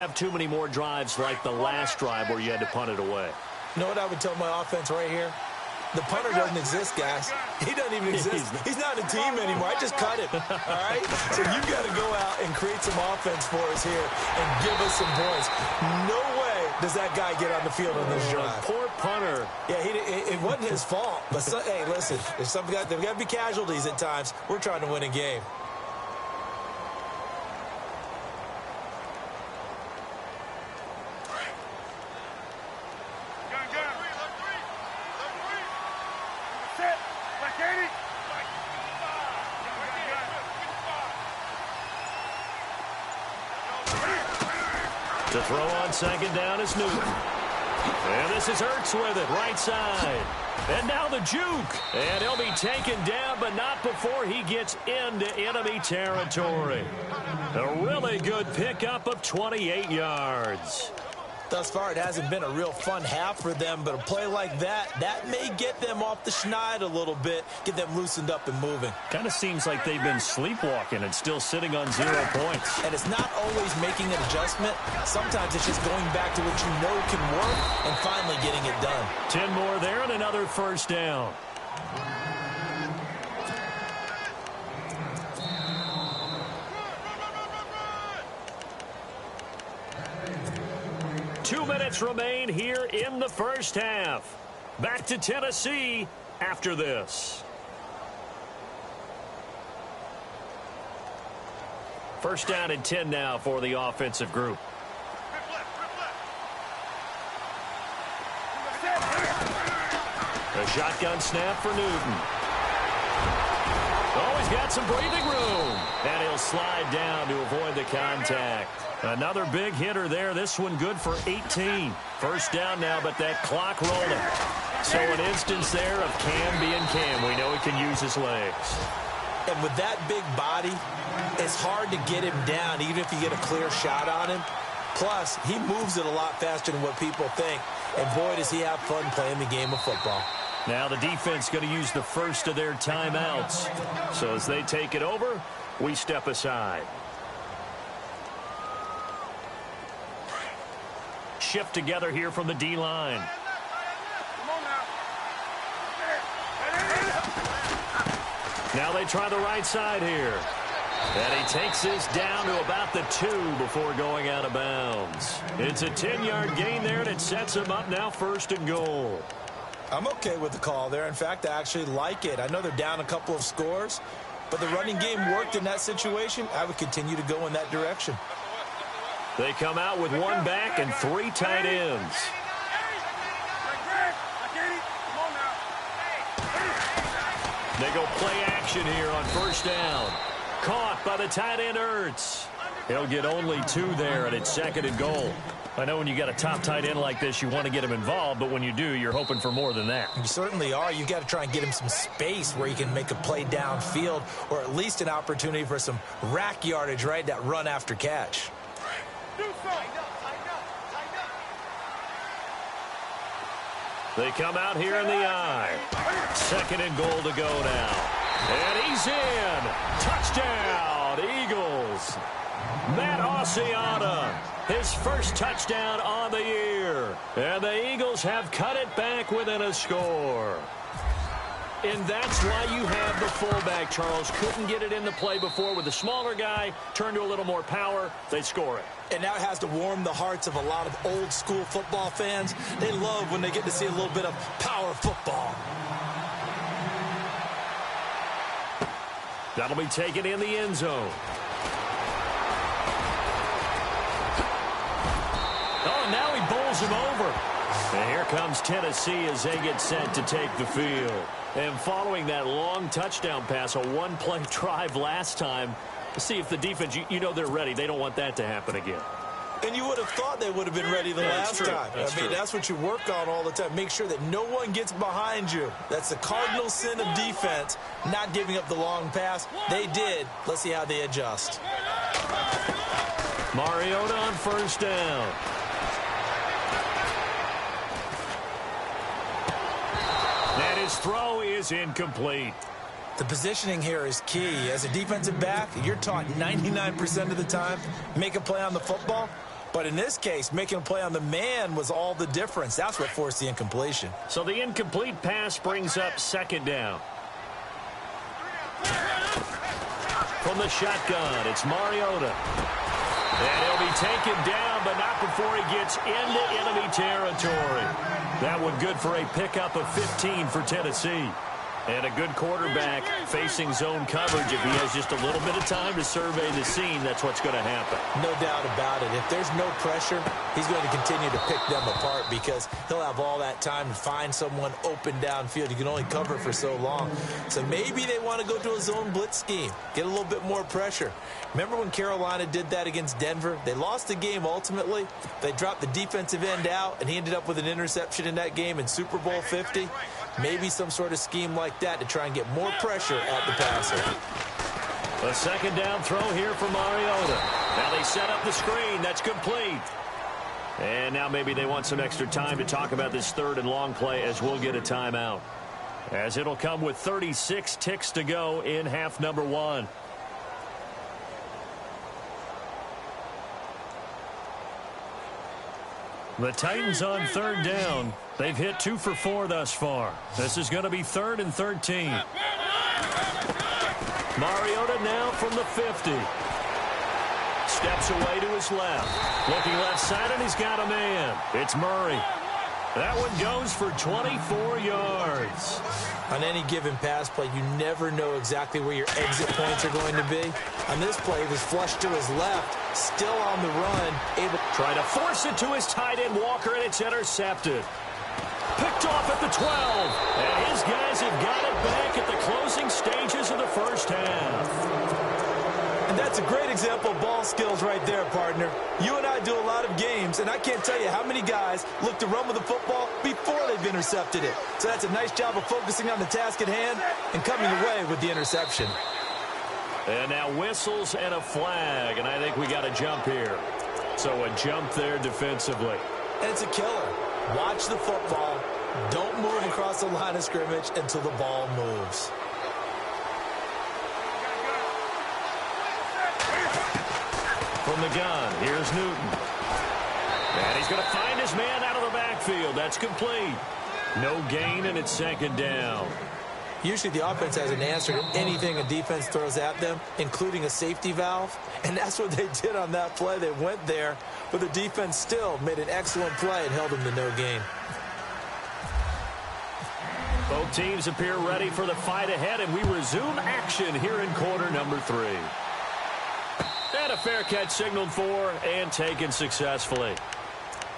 Have too many more drives like the last drive where you had to punt it away. You know what I would tell my offense right here? The punter doesn't exist, guys. He doesn't even exist. He's not a team anymore. I just cut him, all right? So you've got to go out and create some offense for us here and give us some points. No way does that guy get on the field on this drive. Poor punter. Yeah, it wasn't his fault. But, hey, listen, there's got to be casualties at times. We're trying to win a game. To throw on second down is Newton. And this is Ertz with it, right side. And now the juke. And he'll be taken down, but not before he gets into enemy territory. A really good pickup of 28 yards. Thus far, it hasn't been a real fun half for them, but a play like that may get them off the schneid a little bit, get them loosened up and moving. Kind of seems like they've been sleepwalking and still sitting on 0 points. And it's not always making an adjustment. Sometimes it's just going back to what you know can work and finally getting it done. 10 more there and another first down. Two minutes remain here in the first half. Back to Tennessee after this. First down and 10 now for the offensive group. A shotgun snap for Newton. Oh, he's got some breathing room. And he'll slide down to avoid the contact. Another big hitter there. This one good for 18. First down now, but that clock rolling. So an instance there of Cam being Cam. We know he can use his legs. And with that big body, it's hard to get him down, even if you get a clear shot on him. Plus, he moves it a lot faster than what people think. And boy, does he have fun playing the game of football. Now the defense going to use the first of their timeouts. So as they take it over, we step aside. Shift together here from the D-line. Now they try the right side here. And he takes this down to about the 2 before going out of bounds. It's a 10-yard gain there, and it sets him up now first and goal. I'm okay with the call there. In fact, I actually like it. I know they're down a couple of scores, but the running game worked in that situation. I would continue to go in that direction. They come out with 1 back and 3 tight ends. They go play action here on first down. Caught by the tight end Ertz. He'll get only 2 there, and it's second and goal. I know when you got a top tight end like this, you want to get him involved, but when you do, you're hoping for more than that. You certainly are. You've got to try and get him some space where he can make a play downfield, or at least an opportunity for some rack yardage, right? That run after catch. They come out here in the eye. Second and goal to go now. And he's in. Touchdown, Eagles. Matt Asiata, his first touchdown on the year. And the Eagles have cut it back within a score. And that's why you have the fullback, Charles. Couldn't get it in the play before with the smaller guy. Turned to a little more power. They score it. And now it has to warm the hearts of a lot of old-school football fans. They love when they get to see a little bit of power football. That'll be taken in the end zone. Oh, and now he bowls him over. And here comes Tennessee as they get set to take the field. And following that long touchdown pass, a one-play drive last time, see if the defense, you know they're ready. They don't want that to happen again. And you would have thought they would have been ready the last time. That's what you work on all the time. Make sure that no one gets behind you. That's the cardinal sin of defense, not giving up the long pass. They did. Let's see how they adjust. Mariota on first down. And his throw is incomplete. The positioning here is key. As a defensive back, you're taught 99% of the time, make a play on the football. But in this case, making a play on the man was all the difference. That's what forced the incompletion. So the incomplete pass brings up second down. From the shotgun, it's Mariota. And he'll be taken down, but not before he gets into enemy territory. That one good for a pickup of 15 for Tennessee. And a good quarterback facing zone coverage. If he has just a little bit of time to survey the scene, that's what's going to happen. No doubt about it. If there's no pressure, he's going to continue to pick them apart because he'll have all that time to find someone open downfield. You can only cover for so long. So maybe they want to go to a zone blitz scheme, get a little bit more pressure. Remember when Carolina did that against Denver? They lost the game ultimately. They dropped the defensive end out, and he ended up with an interception in that game in Super Bowl 50. Maybe some sort of scheme like that to try and get more pressure at the passer. A second down throw here for Mariota. Now they set up the screen. That's complete. And now maybe they want some extra time to talk about this third and long play as we'll get a timeout. As it'll come with 36 ticks to go in half number one. The Titans on third down. They've hit 2 for 4 thus far. This is going to be 3rd and 13. Mariota now from the 50. Steps away to his left. Looking left side, and he's got a man. It's Murray. That one goes for 24 yards. On any given pass play, you never know exactly where your exit points are going to be. On this play, he was flushed to his left, still on the run, able to try to force it to his tight end, Walker, and it's intercepted. Picked off at the 12. And his guys have got it back at the closing stages of the first half. And that's a great example of ball skills right there, partner. You and I do a lot of games, and I can't tell you how many guys look to run with the football before they've intercepted it. So that's a nice job of focusing on the task at hand and coming away with the interception. And now whistles and a flag, and I think we got a jump here. So a jump there defensively. And it's a killer. Watch the football. Don't move across the line of scrimmage until the ball moves. From the gun, here's Newton. And he's going to find his man out of the backfield. That's complete. No gain, and it's second down. Usually the offense has an answer to anything a defense throws at them, including a safety valve. And that's what they did on that play. They went there, but the defense still made an excellent play and held them to no gain. Both teams appear ready for the fight ahead, and we resume action here in quarter number 3. And a fair catch signaled for and taken successfully.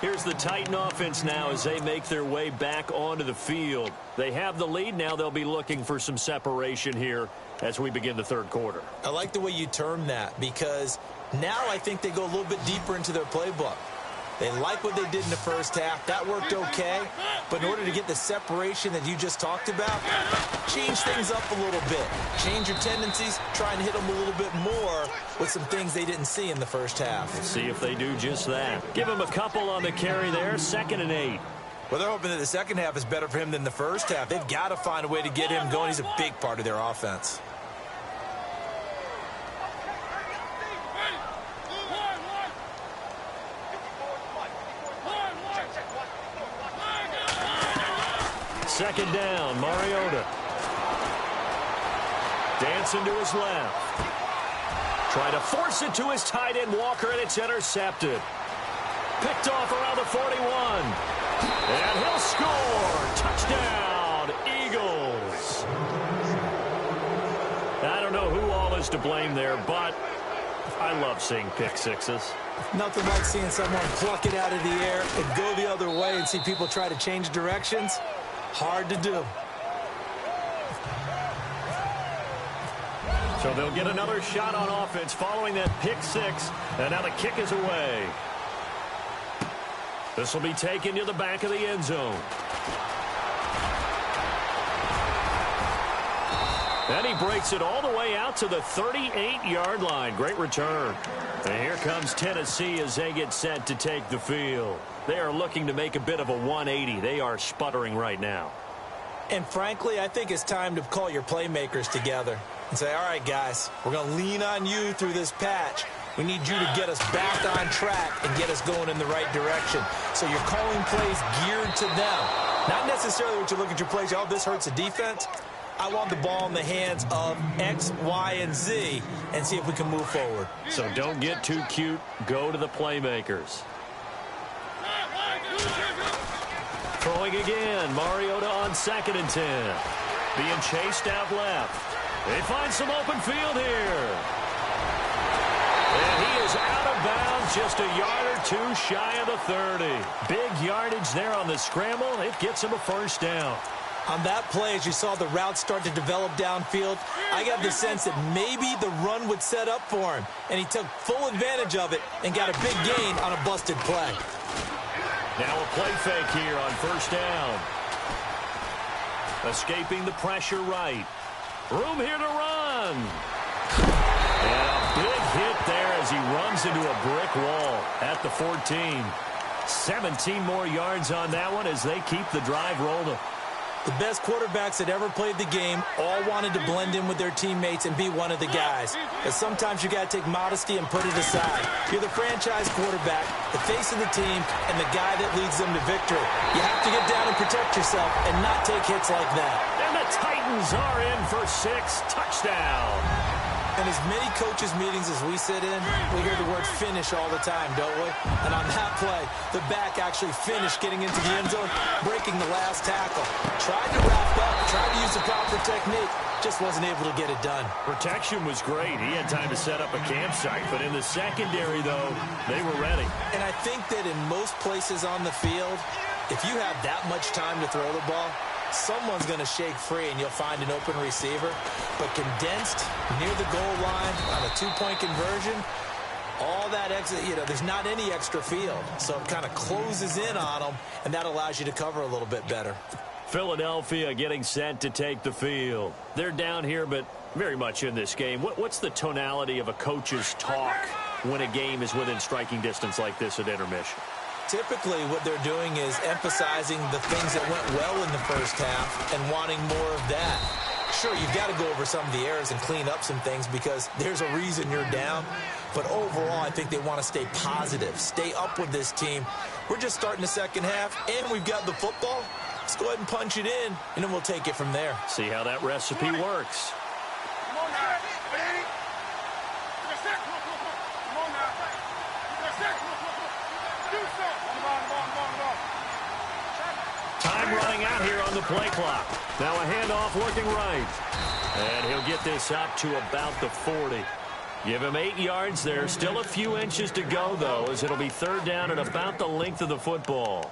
Here's the Titan offense now as they make their way back onto the field. They have the lead. Now they'll be looking for some separation here as we begin the third quarter. I like the way you term that because now I think they go a little bit deeper into their playbook. They like what they did in the first half. That worked okay. But in order to get the separation that you just talked about, change things up a little bit. Change your tendencies. Try and hit them a little bit more with some things they didn't see in the first half. Let's see if they do just that. Give him a couple on the carry there. 2nd and 8. Well, they're hoping that the second half is better for him than the first half. They've got to find a way to get him going. He's a big part of their offense. Second down, Mariota. Dancing to his left. Try to force it to his tight end, Walker, and it's intercepted. Picked off around the 41. And he'll score. Touchdown, Eagles. I don't know who all is to blame there, but I love seeing pick sixes. Nothing like seeing someone pluck it out of the air and go the other way and see people try to change directions. Hard to do. So they'll get another shot on offense following that pick six. And now the kick is away. This will be taken to the back of the end zone. And he breaks it all the way out to the 38-yard line. Great return. And here comes Tennessee as they get set to take the field. They are looking to make a bit of a 180. They are sputtering right now. And frankly, I think it's time to call your playmakers together and say, all right, guys, we're going to lean on you through this patch. We need you to get us back on track and get us going in the right direction. So you're calling plays geared to them. Not necessarily what you look at your plays, oh, this hurts the defense. I want the ball in the hands of X, Y, and Z and see if we can move forward. So don't get too cute. Go to the playmakers. Throwing again. Mariota on 2nd and 10. Being chased out left. They find some open field here. And he is out of bounds, just a yard or two shy of the 30. Big yardage there on the scramble. It gets him a first down. On that play, as you saw the route start to develop downfield, I got the sense that maybe the run would set up for him, and he took full advantage of it and got a big gain on a busted play. Now a play fake here on first down. Escaping the pressure right. Room here to run. And a big hit there as he runs into a brick wall at the 14. 17 more yards on that one as they keep the drive rolling. The best quarterbacks that ever played the game all wanted to blend in with their teammates and be one of the guys. But sometimes you got to take modesty and put it aside. You're the franchise quarterback, the face of the team, and the guy that leads them to victory. You have to get down and protect yourself and not take hits like that. And the Titans are in for 6. Touchdown. In as many coaches' meetings as we sit in, we hear the word finish all the time, don't we? And on that play, the back actually finished getting into the end zone, breaking the last tackle. Tried to wrap up, tried to use the proper technique, just wasn't able to get it done. Protection was great. He had time to set up a campsite, but in the secondary, though, they were ready. And I think that in most places on the field, if you have that much time to throw the ball, someone's going to shake free and you'll find an open receiver. But condensed near the goal line on a 2-point conversion, all that extra, there's not any extra field. So it kind of closes in on them, and that allows you to cover a little bit better. Philadelphia getting set to take the field. They're down here, but very much in this game. What's the tonality of a coach's talk when a game is within striking distance like this at intermission? Typically, what they're doing is emphasizing the things that went well in the first half and wanting more of that. Sure, you've got to go over some of the errors and clean up some things because there's a reason you're down. But overall, I think they want to stay positive, stay up with this team. We're just starting the second half, and we've got the football. Let's go ahead and punch it in, and then we'll take it from there. See how that recipe works. Time running out here on the play clock. Now a handoff looking right. And he'll get this up to about the 40. Give him 8 yards there. Still a few inches to go, though, as it'll be 3rd down and about the length of the football.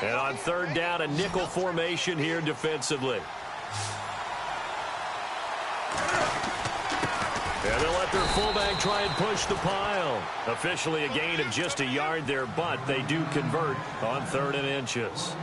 And on 3rd down, a nickel formation here defensively. And they'll let their fullback try and push the pile. Officially a gain of just a yard there, but they do convert on 3rd and inches.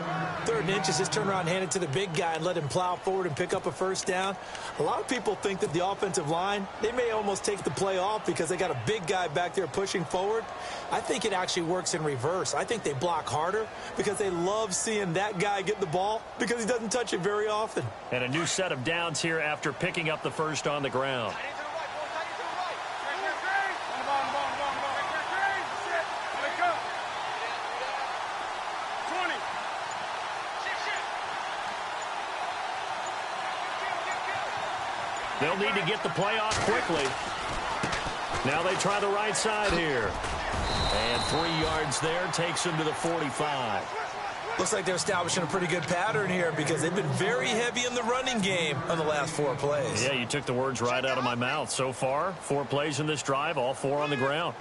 3rd and inches, just turn around and hand it to the big guy and let him plow forward and pick up a first down. A lot of people think that the offensive line, they may almost take the play off because they got a big guy back there pushing forward. I think it actually works in reverse. I think they block harder because they love seeing that guy get the ball because he doesn't touch it very often. And a new set of downs here after picking up the first on the ground. They'll need to get the play off quickly. Now they try the right side here. And 3 yards there takes them to the 45. Looks like they're establishing a pretty good pattern here because they've been very heavy in the running game on the last 4 plays. Yeah, you took the words right out of my mouth. So far, 4 plays in this drive, all 4 on the ground.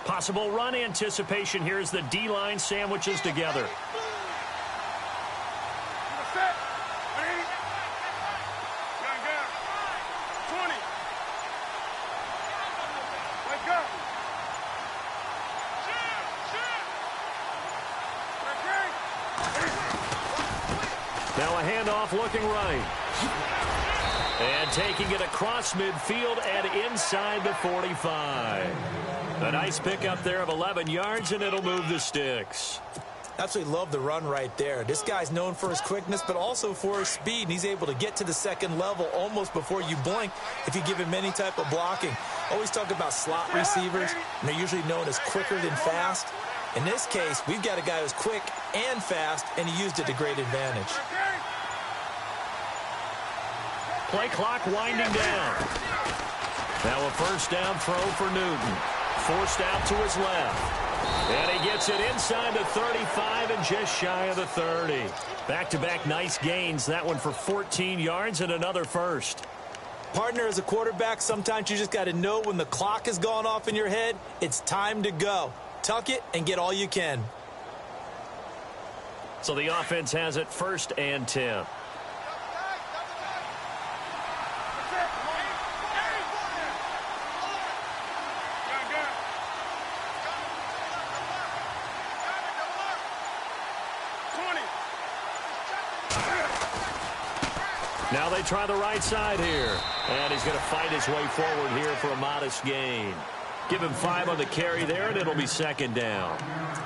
Possible run anticipation here as the D-line sandwiches together. Now a handoff looking right. And taking it across midfield and inside the 45. A nice pickup there of 11 yards, and it'll move the sticks. Absolutely love the run right there. This guy's known for his quickness, but also for his speed, and he's able to get to the second level almost before you blink if you give him any type of blocking. Always talk about slot receivers, and they're usually known as quicker than fast. In this case, we've got a guy who's quick and fast, and he used it to great advantage. Play clock winding down. Now a first down throw for Newton. Forced out to his left. And he gets it inside the 35 and just shy of the 30. Back-to-back nice gains. That one for 14 yards and another first. Partner, as a quarterback, sometimes you just got to know when the clock has gone off in your head, it's time to go. Tuck it and get all you can. So the offense has it 1st and 10. Now they try the right side here. And he's going to fight his way forward here for a modest gain. Give him 5 on the carry there, and it'll be 2nd down.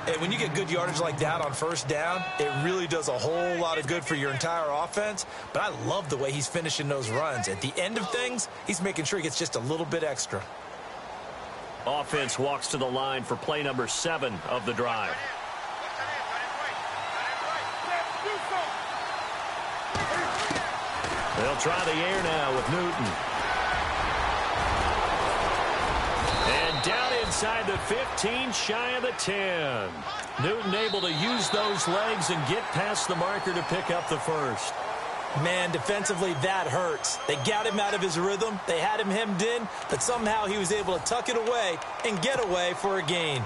And when you get good yardage like that on 1st down, it really does a whole lot of good for your entire offense. But I love the way he's finishing those runs. At the end of things, he's making sure he gets just a little bit extra. Offense walks to the line for play number 7 of the drive. They'll try the air now with Newton. And down inside the 15, shy of the 10. Newton able to use those legs and get past the marker to pick up the first. Man, defensively, that hurts. They got him out of his rhythm. They had him hemmed in, but somehow he was able to tuck it away and get away for a gain.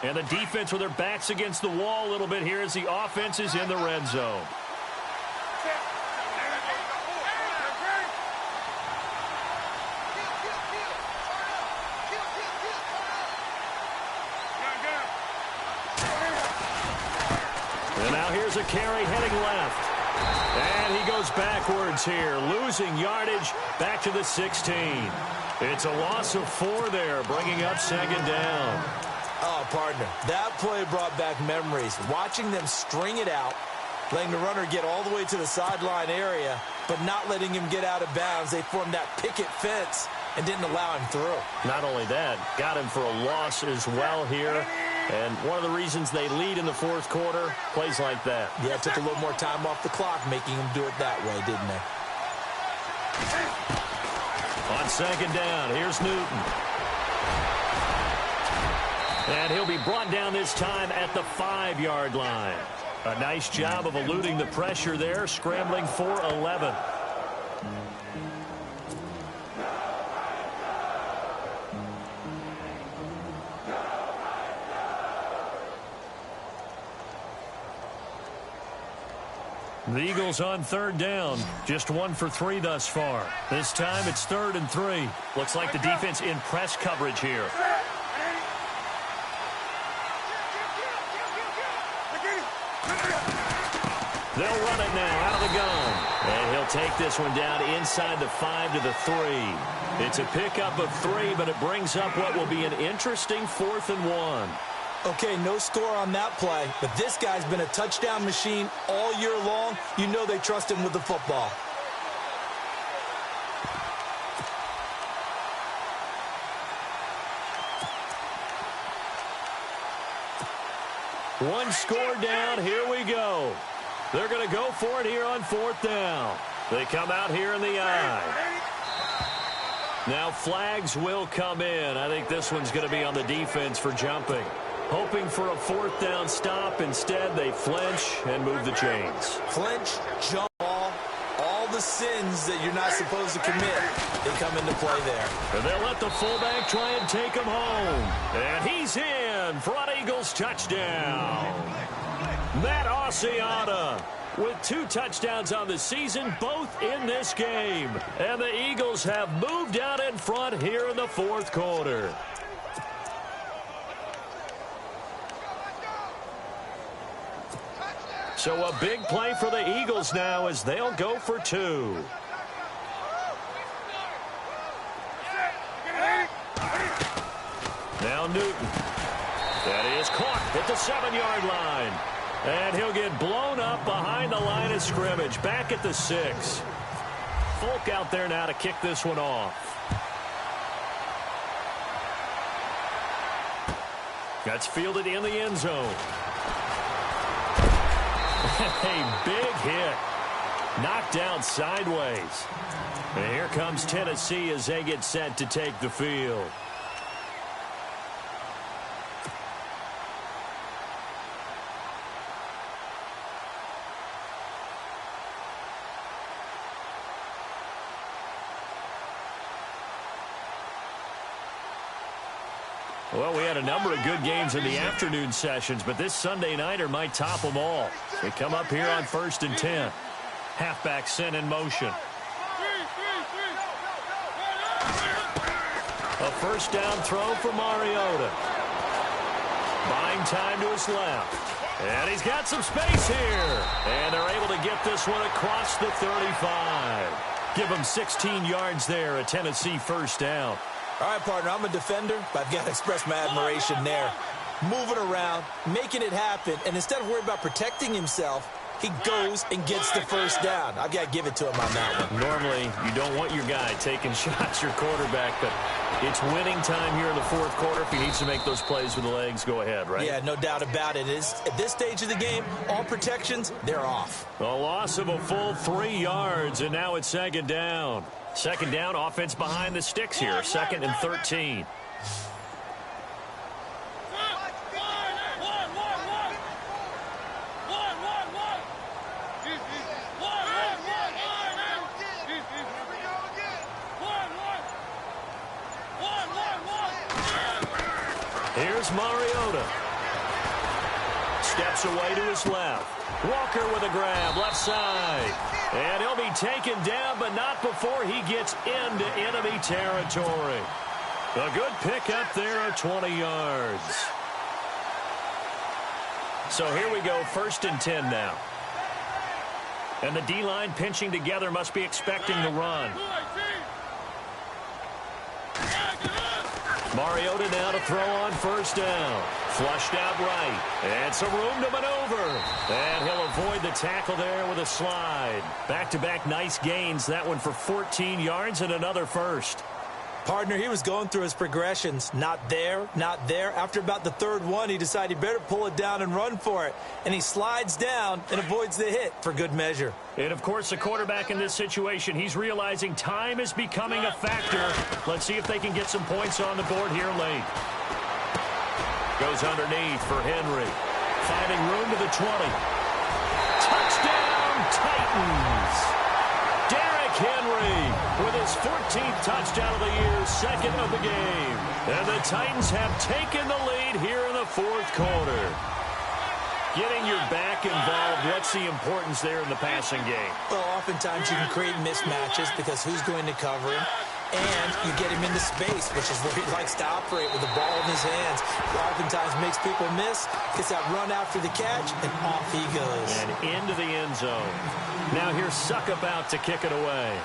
And the defense with their backs against the wall a little bit here as the offense is in the red zone. And now here's a carry heading left. And he goes backwards here, losing yardage back to the 16. It's a loss of 4 there, bringing up 2nd down. Oh, partner, that play brought back memories. Watching them string it out, letting the runner get all the way to the sideline area, but not letting him get out of bounds. They formed that picket fence and didn't allow him through. Not only that, got him for a loss as well here. And one of the reasons they lead in the 4th quarter, plays like that. Yeah, it took a little more time off the clock, making him do it that way, didn't they? On 2nd down, here's Newton. And he'll be brought down this time at the 5-yard line. A nice job of eluding the pressure there, scrambling for 11. The Eagles on 3rd down. Just 1 for 3 thus far. This time it's 3rd and 3. Looks like the defense in press coverage here. They'll run it now out of the gun. And he'll take this one down inside the 5 to the 3. It's a pickup of 3, but it brings up what will be an interesting 4th and 1. Okay, no score on that play, but this guy's been a touchdown machine all year long. You know they trust him with the football. One score down. Here we go. They're going to go for it here on 4th down. They come out here in the I. Now flags will come in. I think this one's going to be on the defense for jumping. Hoping for a 4th down stop. Instead, they flinch and move the chains. Flinch, jump ball, all the sins that you're not supposed to commit, they come into play there. And they'll let the fullback try and take him home. And he's in for an Eagles touchdown. Matt Asiata with 2 touchdowns on the season, both in this game. And the Eagles have moved out in front here in the 4th quarter. So a big play for the Eagles now as they'll go for 2. Now Newton. That is caught at the 7-yard line. And he'll get blown up behind the line of scrimmage, back at the 6. Folk out there now to kick this one off. That's fielded in the end zone. A big hit. Knocked down sideways. And here comes Tennessee as they get set to take the field. Well, we had a number of good games in the afternoon sessions, but this Sunday nighter might top them all. We come up here on 1st and 10. Halfback sent in motion. A first down throw for Mariota. Buying time to his left. And he's got some space here. And they're able to get this one across the 35. Give him 16 yards there, a Tennessee first down. All right, partner, I'm a defender, but I've got to express my admiration there. Moving around, making it happen, and instead of worrying about protecting himself, he goes and gets the first down. I've got to give it to him on that one. Normally, you don't want your guy taking shots, your quarterback, but it's winning time here in the 4th quarter. If he needs to make those plays with the legs, go ahead, right? Yeah, no doubt about it. At this stage of the game, all protections, they're off. A loss of a full 3 yards, and now it's 2nd down. 2nd down, offense behind the sticks here. 2nd and 13. Here's Mariota. Steps away to his left. Walker with a grab, left side. And he'll be taken down, but not before he gets into enemy territory. A good pickup there at 20 yards. So here we go, 1st and 10 now. And the D-line pinching together must be expecting the run. Mariota now to throw on 1st down. Flushed out right. And some room to maneuver. And he'll avoid the tackle there with a slide. Back-to-back nice gains. That one for 14 yards and another first. Partner, he was going through his progressions. Not there, not there. After about the 3rd one, he decided he better pull it down and run for it. And he slides down and avoids the hit for good measure. And, of course, the quarterback in this situation, he's realizing time is becoming a factor. Let's see if they can get some points on the board here late. Goes underneath for Henry. Finding room to the 20. Touchdown, Titans! Derrick Henry with his 14th touchdown of the year, 2nd of the game. And the Titans have taken the lead here in the 4th quarter. Getting your back involved, what's the importance there in the passing game? Well, oftentimes you can create mismatches because who's going to cover him? And you get him into space, which is where he likes to operate with the ball in his hands. Oftentimes makes people miss, gets that run after the catch, and off he goes. And into the end zone. Now here's Suck about to kick it away.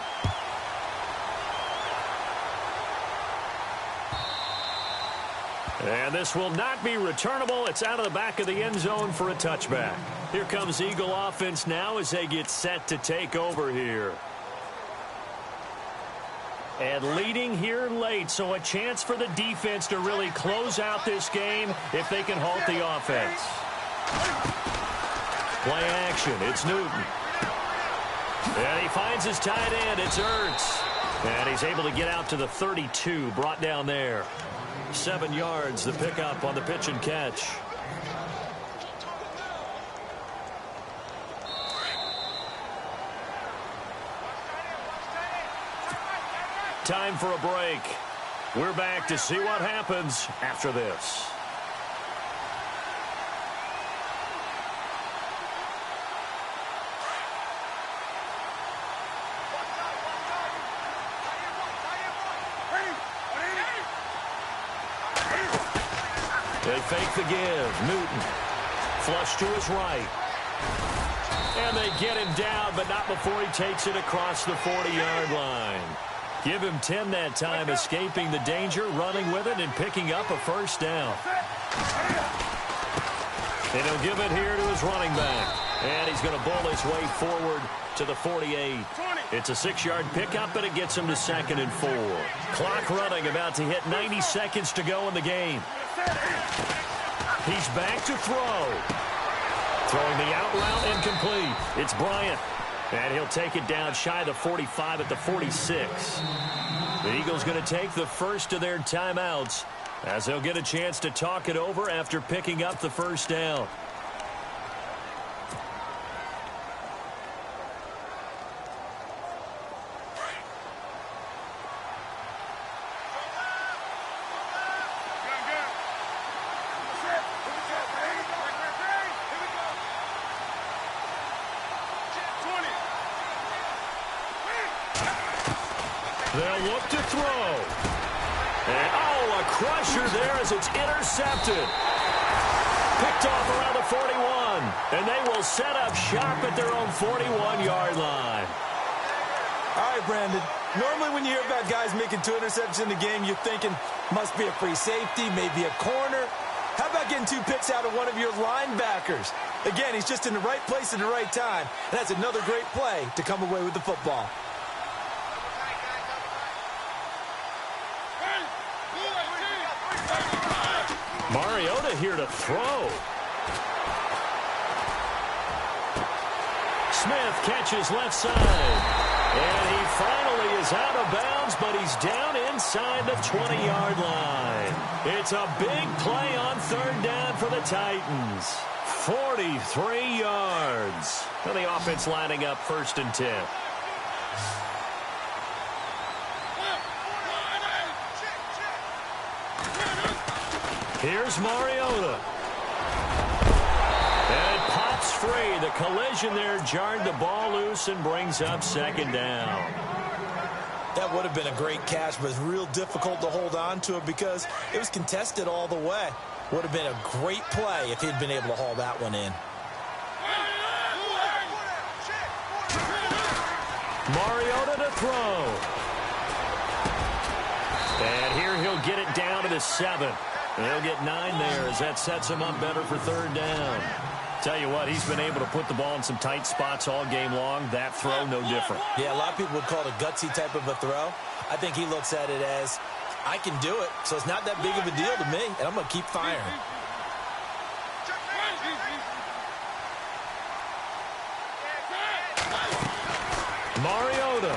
And this will not be returnable. It's out of the back of the end zone for a touchback. Here comes Eagle offense now as they get set to take over here. And leading here late, so a chance for the defense to really close out this game if they can halt the offense. Play action, it's Newton. And he finds his tight end, it's Ertz. And he's able to get out to the 32, brought down there. 7 yards, the pickup on the pitch and catch. Time for a break. We're back to see what happens after this. They fake the give. Newton. Flush to his right. And they get him down, but not before he takes it across the 40-yard line. Give him 10 that time, escaping the danger, running with it, and picking up a first down. And he'll give it here to his running back. And he's going to bull his way forward to the 48. It's a 6-yard pickup, and it gets him to 2nd and 4. Clock running, about to hit 90 seconds to go in the game. He's back to throw. Throwing the out route incomplete. It's Bryant. And he'll take it down shy of the 45 at the 46. The Eagles going to take the first of their timeouts as they'll get a chance to talk it over after picking up the first down. They'll look to throw. And, oh, a crusher there as it's intercepted. Picked off around the 41. And they will set up shop at their own 41-yard line. All right, Brandon. Normally when you hear about guys making 2 interceptions in the game, you're thinking must be a free safety, maybe a corner. How about getting 2 picks out of one of your linebackers? Again, he's just in the right place at the right time. And that's another great play to come away with the football. Mariota here to throw. Smith catches left side. And he finally is out of bounds, but he's down inside the 20-yard line. It's a big play on 3rd down for the Titans. 43 yards. And the offense lining up 1st and 10. Here's Mariota. And it pops free. The collision there jarred the ball loose and brings up 2nd down. That would have been a great catch, but it's real difficult to hold on to it because it was contested all the way. Would have been a great play if he'd been able to haul that one in. Mariota to throw. And here he'll get it down to the 7. And he'll get 9 there as that sets him up better for 3rd down. Tell you what, he's been able to put the ball in some tight spots all game long. That throw, no different. Yeah, a lot of people would call it a gutsy type of a throw. I think he looks at it as, I can do it, so it's not that big of a deal to me, and I'm going to keep firing. Mariota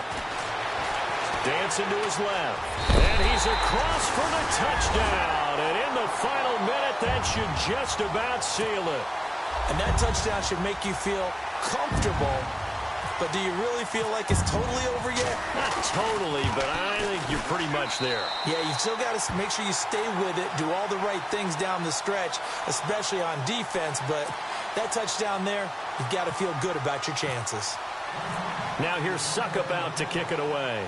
dancing to his left. And he's across for the touchdown. And in the final minute, that should just about seal it. And that touchdown should make you feel comfortable. But do you really feel like it's totally over yet? Not totally, but I think you're pretty much there. Yeah, you still got to make sure you stay with it, do all the right things down the stretch, especially on defense. But that touchdown there, you've got to feel good about your chances. Now here's Suckup out to kick it away.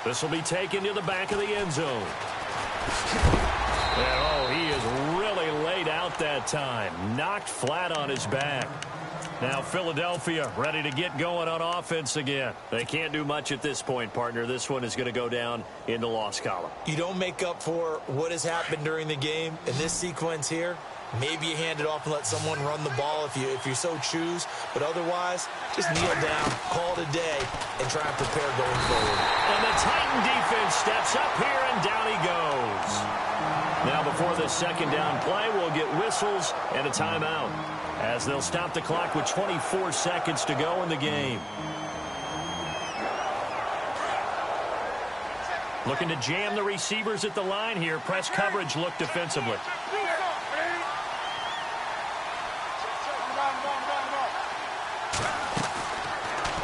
This will be taken to the back of the end zone. And, oh, he is really laid out that time. Knocked flat on his back. Now Philadelphia ready to get going on offense again. They can't do much at this point, partner. This one is going to go down in the loss column. You don't make up for what has happened during the game in this sequence here. Maybe you hand it off and let someone run the ball if you so choose. But otherwise, just kneel down, call it a day, and try and prepare going forward. And the Titan defense steps up here, and down he goes. Now before the 2nd down play, we'll get whistles and a timeout as they'll stop the clock with 24 seconds to go in the game. Looking to jam the receivers at the line here. Press coverage look defensively.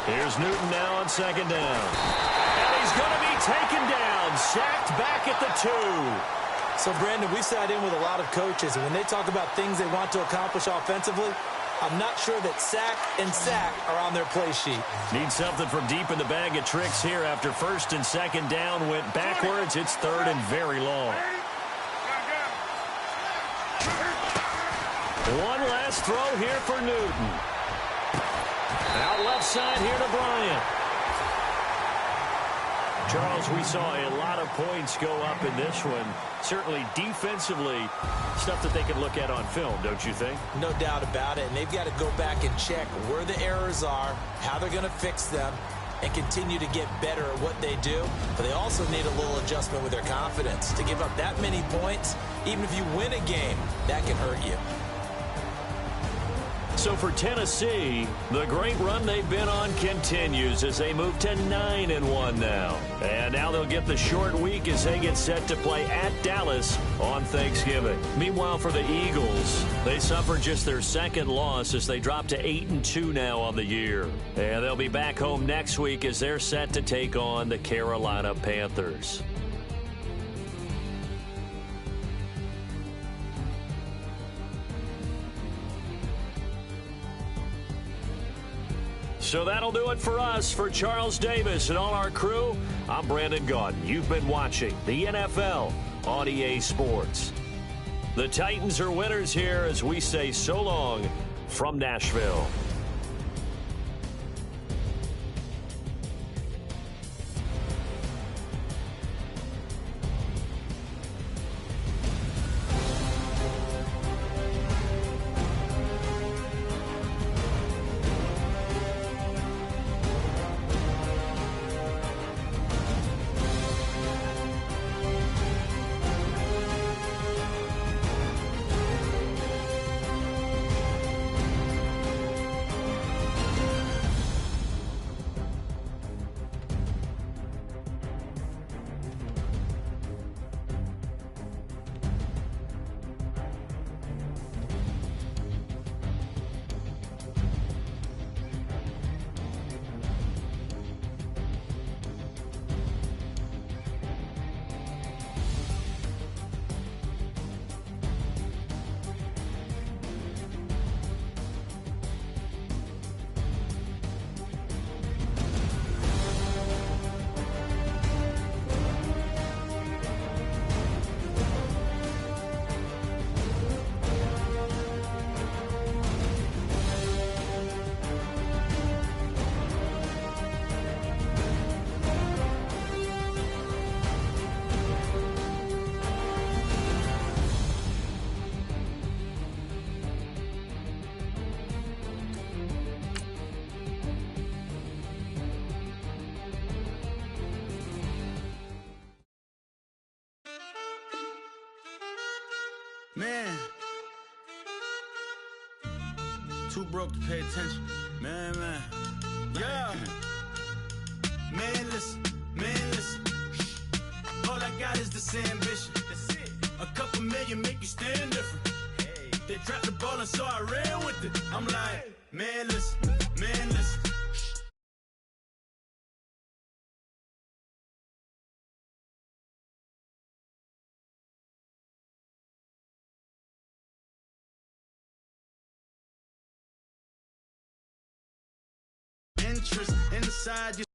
Here's Newton now on 2nd down. And he's going to be taken down, sacked back at the 2. So, Brandon, we sat in with a lot of coaches, and when they talk about things they want to accomplish offensively, I'm not sure that sack and sack are on their play sheet. Need something from deep in the bag of tricks here after first and second down went backwards. It's third and very long. One last throw here for Newton. Out left side here to Bryant. Charles, we saw a lot of points go up in this one. Certainly defensively, stuff that they can look at on film, don't you think? No doubt about it. And they've got to go back and check where the errors are, how they're going to fix them, and continue to get better at what they do. But they also need a little adjustment with their confidence. To give up that many points, even if you win a game, that can hurt you. So for Tennessee, the great run they've been on continues as they move to 9-1 now. And now they'll get the short week as they get set to play at Dallas on Thanksgiving. Meanwhile, for the Eagles, they suffered just their second loss as they drop to 8-2 now on the year. And they'll be back home next week as they're set to take on the Carolina Panthers. So that'll do it for us. For Charles Davis and all our crew, I'm Brandon Gaudin. You've been watching the NFL on EA Sports. The Titans are winners here as we say so long from Nashville. Man, too broke to pay attention. Man. Yeah. Man, listen. All I got is this ambition. That's it. A couple million make you stand different. Hey. They dropped the ball and so I ran with it. I'm like, man, listen. Interest inside you.